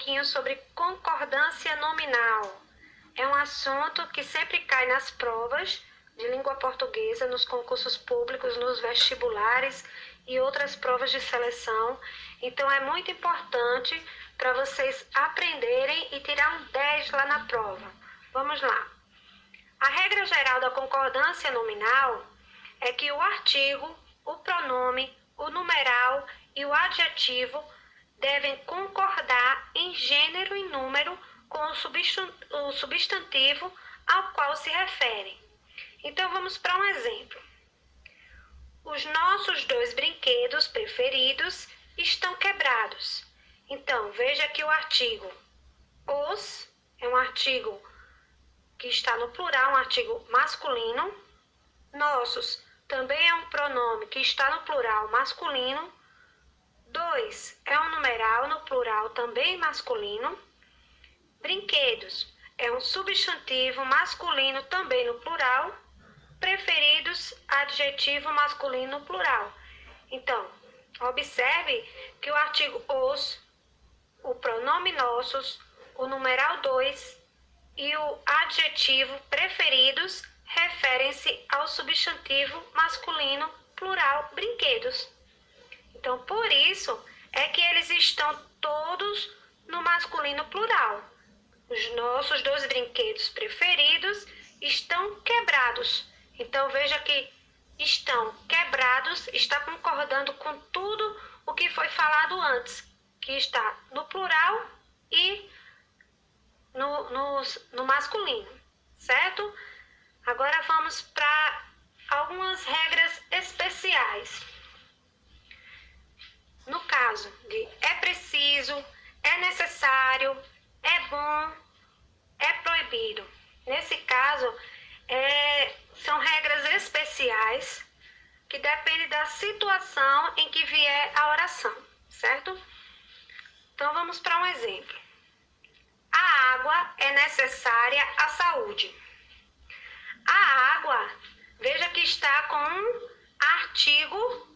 pouquinho sobre concordância nominal. É um assunto que sempre cai nas provas de língua portuguesa, nos concursos públicos, nos vestibulares e outras provas de seleção. Então é muito importante para vocês aprenderem e tirar um 10 lá na prova. Vamos lá. A regra geral da concordância nominal é que o artigo, o pronome, o numeral e o adjetivo devem concordar em gênero e número com o substantivo ao qual se referem. Então vamos para um exemplo. Os nossos 2 brinquedos preferidos estão quebrados. Então veja que o artigo os é um artigo que está no plural, um artigo masculino. Nossos também é um pronome que está no plural masculino. 2 é um numeral no plural também masculino. Brinquedos é um substantivo masculino também no plural. Preferidos, adjetivo masculino no plural. Então, observe que o artigo os, o pronome nossos, o numeral 2 e o adjetivo preferidos referem-se ao substantivo masculino plural brinquedos. Então, por isso é que eles estão todos no masculino plural. Os nossos 2 brinquedos preferidos estão quebrados. Então, veja que estão quebrados, está concordando com tudo o que foi falado antes, que está no plural e no masculino, certo? Agora vamos para algumas regras especiais. No caso de é preciso, é necessário, é bom, é proibido. Nesse caso, são regras especiais que dependem da situação em que vier a oração, certo? Então vamos para um exemplo. A água é necessária à saúde. A água, veja que está com um artigo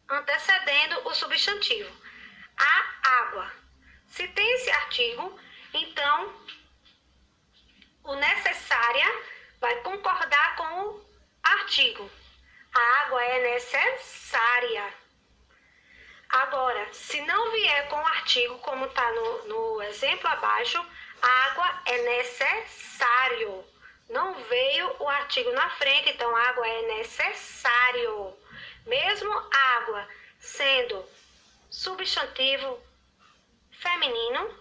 antecedendo o substantivo. A água. Se tem esse artigo, então o necessária vai concordar com o artigo. A água é necessária. Agora, se não vier com o artigo, como está no exemplo abaixo, água é necessário. Não veio o artigo na frente, então água é necessário. Mesmo água sendo substantivo feminino,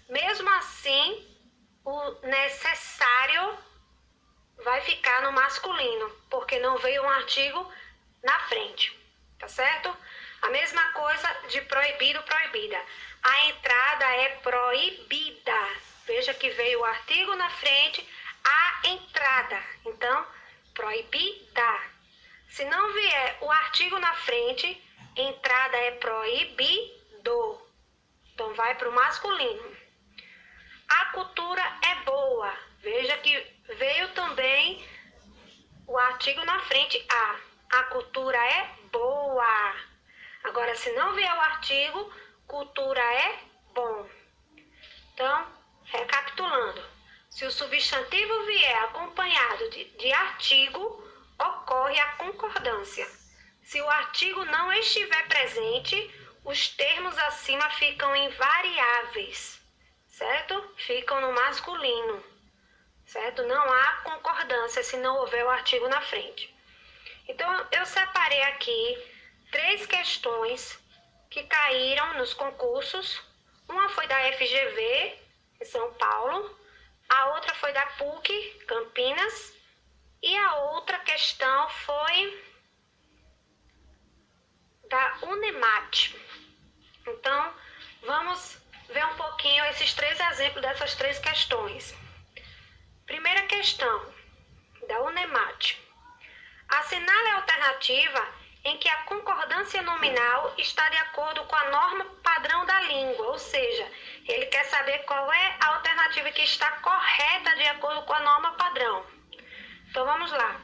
mesmo assim, o necessário vai ficar no masculino, porque não veio um artigo na frente, tá certo? A mesma coisa de proibido, proibida. A entrada é proibida. Veja que veio o artigo na frente, a entrada. Então, proibida. Se não vier o artigo na frente, entrada é proibido. Então, vai para o masculino. A cultura é boa. Veja que veio também o artigo na frente, a. A cultura é boa. Agora, se não vier o artigo, cultura é bom. Então, recapitulando. Se o substantivo vier acompanhado de artigo, ocorre a concordância. Se o artigo não estiver presente, os termos acima ficam invariáveis, certo? Ficam no masculino, certo? Não há concordância se não houver o artigo na frente. Então, eu separei aqui 3 questões que caíram nos concursos. Uma foi da FGV, em São Paulo, a outra foi da PUC, Campinas, e a outra questão foi da Unemat. Então, vamos ver um pouquinho esses 3 exemplos dessas 3 questões. Primeira questão, da Unemat. Assinale a alternativa em que a concordância nominal está de acordo com a norma padrão da língua, ou seja, ele quer saber qual é a alternativa que está correta de acordo com a norma padrão. Então, vamos lá.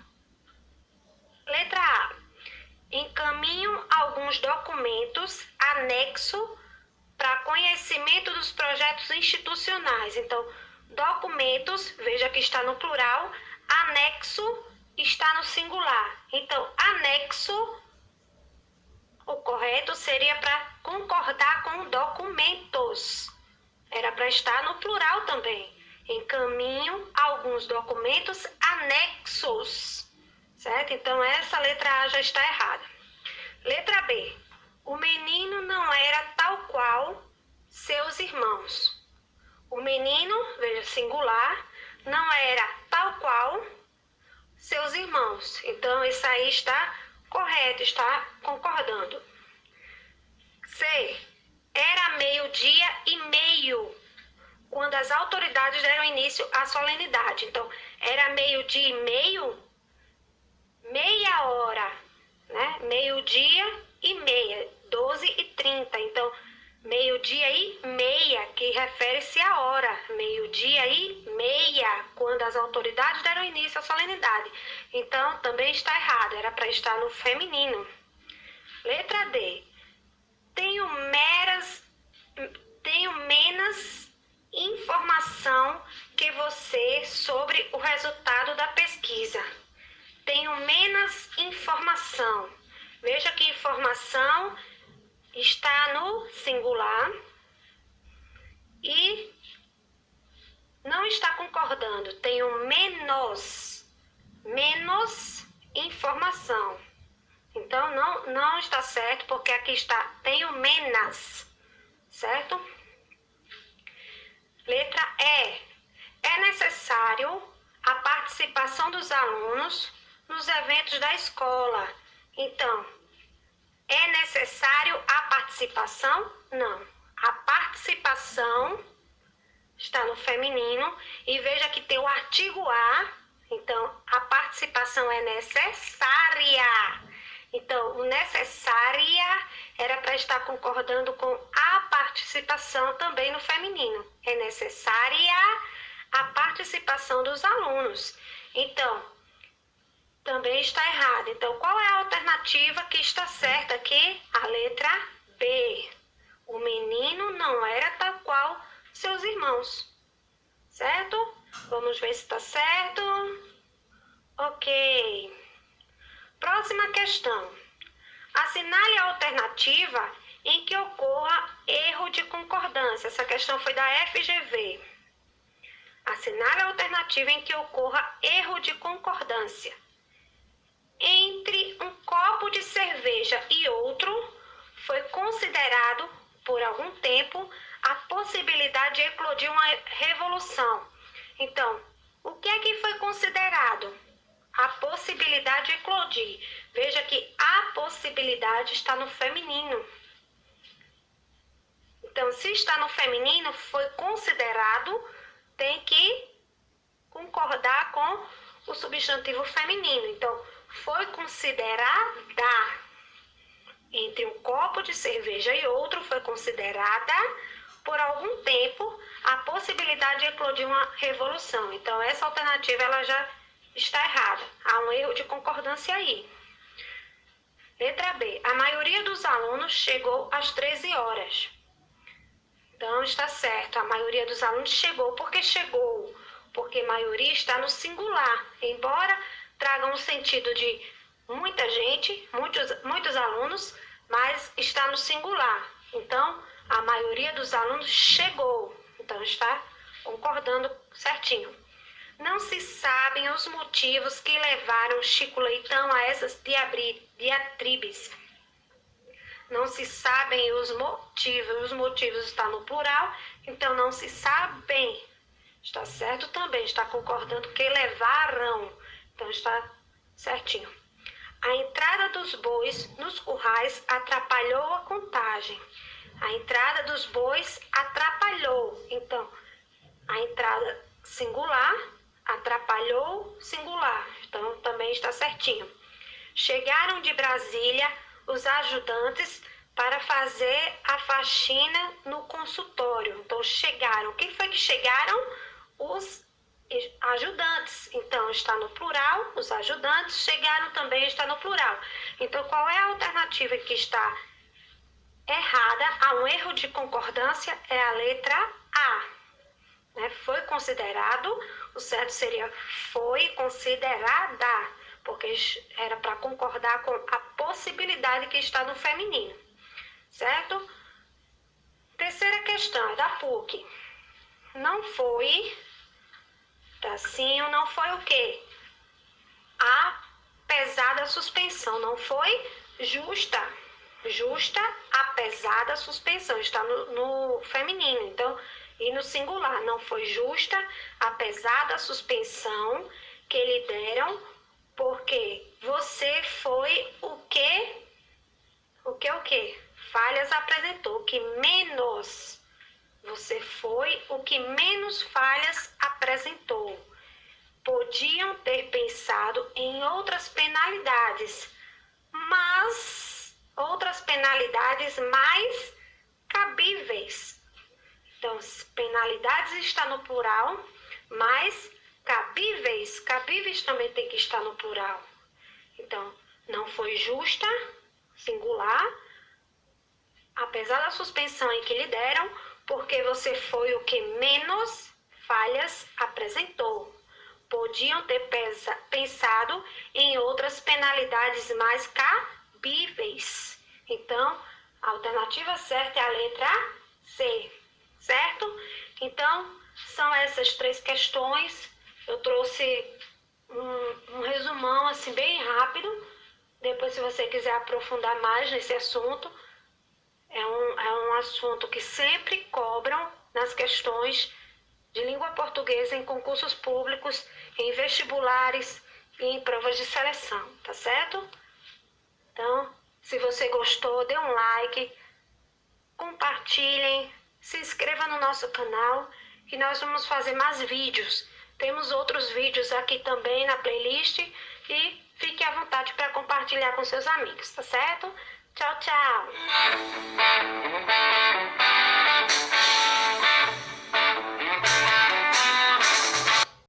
Letra A. Encaminho alguns documentos anexo para conhecimento dos projetos institucionais. Então, documentos, veja que está no plural, anexo está no singular. Então, anexo, o correto seria para concordar com documentos. Era para estar no plural também. Encaminho alguns documentos anexos, certo? Então, essa letra A já está errada. Letra B. O menino não era tal qual seus irmãos. O menino, veja, singular, não era tal qual seus irmãos. Então, isso aí está correto, está concordando. C. Era 12:30 quando as autoridades deram início à solenidade. Então, era 12:30, meia hora, né? 12:30, 12:30. Então, 12:30, que refere-se à hora. 12:30, quando as autoridades deram início à solenidade. Então, também está errado, era para estar no feminino. Letra D. Tenho menos informação que você sobre o resultado da pesquisa. Tenho menos informação. Veja que informação está no singular e não está concordando. Tenho menos informação. Então, não está certo, porque aqui está, tenho menos, certo? Letra E. É necessário a participação dos alunos nos eventos da escola. Então, é necessário a participação? Não. A participação está no feminino. E veja que tem o artigo A. Então, a participação é necessária. Então, o necessária era para estar concordando com a participação também no feminino. É necessária a participação dos alunos. Então, também está errado. Então, qual é a alternativa que está certa aqui? A letra B. O menino não era tal qual seus irmãos. Certo? Vamos ver se está certo. Ok. Próxima questão. Assinale a alternativa em que ocorra erro de concordância. Essa questão foi da FGV. Assinale a alternativa em que ocorra erro de concordância. Entre um copo de cerveja e outro, foi considerado, por algum tempo, a possibilidade de eclodir uma revolução. Então, o que é que foi considerado? A possibilidade de eclodir. Veja que a possibilidade está no feminino. Então, se está no feminino, foi considerado, tem que concordar com o substantivo feminino. Então, foi considerada, entre um copo de cerveja e outro, foi considerada, por algum tempo, a possibilidade de eclodir uma revolução. Então, essa alternativa ela já está errada. Há um erro de concordância aí. Letra B. A maioria dos alunos chegou às 13 horas. Então, está certo. A maioria dos alunos chegou. Por que chegou? Porque maioria está no singular. Embora traga um sentido de muita gente, muitos alunos, mas está no singular. Então, a maioria dos alunos chegou. Então, está concordando certinho. Não se sabem os motivos que levaram Chico Leitão a essas diatribes. Não se sabem os motivos está no plural, então não se sabem. Está certo também, está concordando que levaram. Então está certinho. A entrada dos bois nos currais atrapalhou a contagem. A entrada dos bois atrapalhou. Então, a entrada singular atrapalhou singular. Então, também está certinho. Chegaram de Brasília os ajudantes para fazer a faxina no consultório. Então, chegaram. Quem foi que chegaram? Os ajudantes. Então, está no plural. Os ajudantes chegaram também, está no plural. Então, qual é a alternativa que está errada, há um erro de concordância, é a letra A. Né? Foi considerado, o certo seria foi considerada, porque era para concordar com a possibilidade que está no feminino, certo? Terceira questão é da PUC. Não foi, tracinho, não foi o quê? Apesar da suspensão, não foi justa. Justa, apesar da suspensão, está no feminino, então, e no singular, não foi justa, apesar da suspensão que lhe deram, porque você foi o quê? O quê? Falhas apresentou, que menos. Você foi o que menos falhas apresentou. Podiam ter pensado em outras penalidades, mas outras penalidades mais cabíveis. Então, penalidades está no plural, mas cabíveis, cabíveis também tem que estar no plural. Então, não foi justa, singular, apesar da suspensão em que lhe deram, porque você foi o que menos falhas apresentou. Podiam ter pensado em outras penalidades mais cabíveis. Então, a alternativa certa é a letra C, certo? Então, são essas 3 questões. Eu trouxe um resumão assim bem rápido. Depois, se você quiser aprofundar mais nesse assunto, é um assunto que sempre cobram nas questões de língua portuguesa em concursos públicos, em vestibulares e em provas de seleção, tá certo? Então, se você gostou, dê um like, compartilhem, se inscreva no nosso canal, que nós vamos fazer mais vídeos. Temos outros vídeos aqui também na playlist e fique à vontade para compartilhar com seus amigos, tá certo? Tchau, tchau!